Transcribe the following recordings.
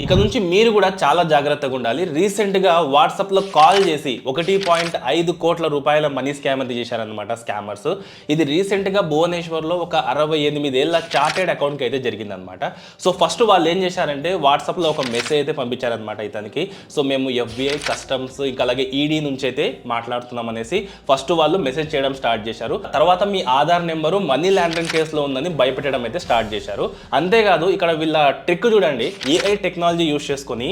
ఇక నుంచి మీరు కూడా చాలా జాగ్రత్తగా ఉండాలి. రీసెంట్‌గా వాట్సాప్‌లో కాల్ చేసి 1.5 కోట్ల రూపాయల మనీ స్కామ్ అయితే చేశారనమాట స్కామర్స్. ఇది రీసెంట్‌గా భువనేశ్వర్‌లో ఒక 68 ఏళ్ల చార్టెడ్ అకౌంట్‌కి అయితే జరిగిందనమాట. సో ఫస్ట్ వాళ్ళు ఏం చేశారంటే వాట్సాప్‌లో ఒక మెసేజ్ అయితే పంపించారనమాట ఇతనికి. సో మేము ఎఫ్‌బీఐ, కస్టమ్స్ ఇంకా అలాగే ఈడీ నుంచి అయితే మాట్లాడుతున్నాం అనేసి ఫస్ట్ వాళ్ళు మెసేజ్ చేయడం స్టార్ట్ చేశారు. తర్వాత మీ ఆధార్ నెంబరు మనీ లాండరింగ్ కేసులో ఉందని భయపెట్టడం అయితే స్టార్ట్ చేశారు. అంతేకాదు ఇక్కడ వీళ్ళ ట్రిక్ చూడండి. ఏఐ టెక్నాలజీ యూస్ చేసుకొని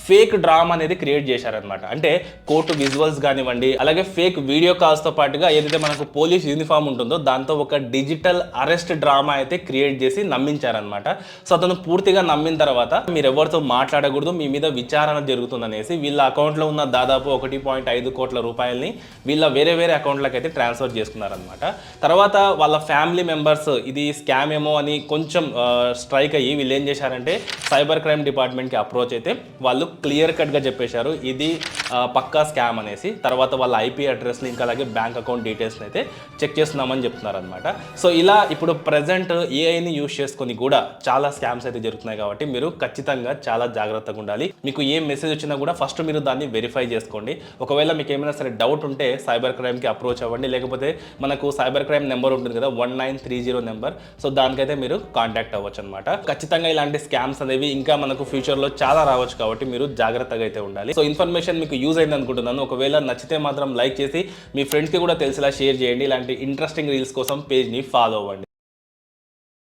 ఫేక్ డ్రామా అనేది క్రియేట్ చేశారనమాట. అంటే కోర్టు విజువల్స్ కానివ్వండి, అలాగే ఫేక్ వీడియో కాల్స్తో పాటుగా ఏదైతే మనకు పోలీస్ యూనిఫామ్ ఉంటుందో దాంతో ఒక డిజిటల్ అరెస్ట్ డ్రామా అయితే క్రియేట్ చేసి నమ్మించారనమాట. సో అతను పూర్తిగా నమ్మిన తర్వాత మీరు ఎవరితో మాట్లాడకూడదు, మీ మీద విచారణ జరుగుతుందనేసి వీళ్ళ అకౌంట్లో ఉన్న దాదాపు 1.5 కోట్ల రూపాయలని వీళ్ళ వేరే వేరే అకౌంట్లకు అయితే ట్రాన్స్ఫర్ చేసుకున్నారనమాట. తర్వాత వాళ్ళ ఫ్యామిలీ మెంబర్స్ ఇది స్కామ్ ఏమో అని కొంచెం స్ట్రైక్ అయ్యి వీళ్ళు ఏం చేశారంటే సైబర్ క్రైమ్ డిపార్ట్మెంట్కి అప్రోచ్ అయితే వాళ్ళు క్లియర్ కట్గా చెప్పేశారు ఇది పక్కా స్కామ్ అనేసి. తర్వాత వాళ్ళ ఐపీ అడ్రస్ని ఇంకా అలాగే బ్యాంక్ అకౌంట్ డీటెయిల్స్ని అయితే చెక్ చేస్తున్నామని చెప్తున్నారనమాట. సో ఇలా ఇప్పుడు ప్రజెంట్ ఏఐని యూస్ చేసుకొని కూడా చాలా స్కామ్స్ అయితే జరుగుతున్నాయి కాబట్టి మీరు ఖచ్చితంగా చాలా జాగ్రత్తగా ఉండాలి. మీకు ఏ మెసేజ్ వచ్చినా కూడా ఫస్ట్ మీరు దాన్ని వెరిఫై చేసుకోండి. ఒకవేళ మీకు ఏమైనా సరే డౌట్ ఉంటే సైబర్ క్రైమ్కి అప్రోచ్ అవ్వండి, లేకపోతే మనకు సైబర్ క్రైమ్ నెంబర్ ఉంటుంది కదా 1930 నెంబర్, సో దానికైతే మీరు కాంటాక్ట్ అవ్వచ్చు అనమాట. ఖచ్చితంగా ఇలాంటి స్కామ్స్ అనేవి ఇంకా మనకు ఫ్యూచర్లో చాలా రావచ్చు కాబట్టి మీరు జాగ్రత్తగా అయితే ఉండాలి. సో ఇన్ఫర్మేషన్ మీకు యూజ్ అయింది అనుకుంటున్నాను. ఒకవేళ నచ్చితే మాత్రం లైక్ చేసి మీ ఫ్రెండ్స్కి కూడా తెలిసేలా షేర్ చేయండి. ఇలాంటి ఇంట్రెస్టింగ్ రీల్స్ కోసం పేజ్ని ఫాలో అవ్వండి.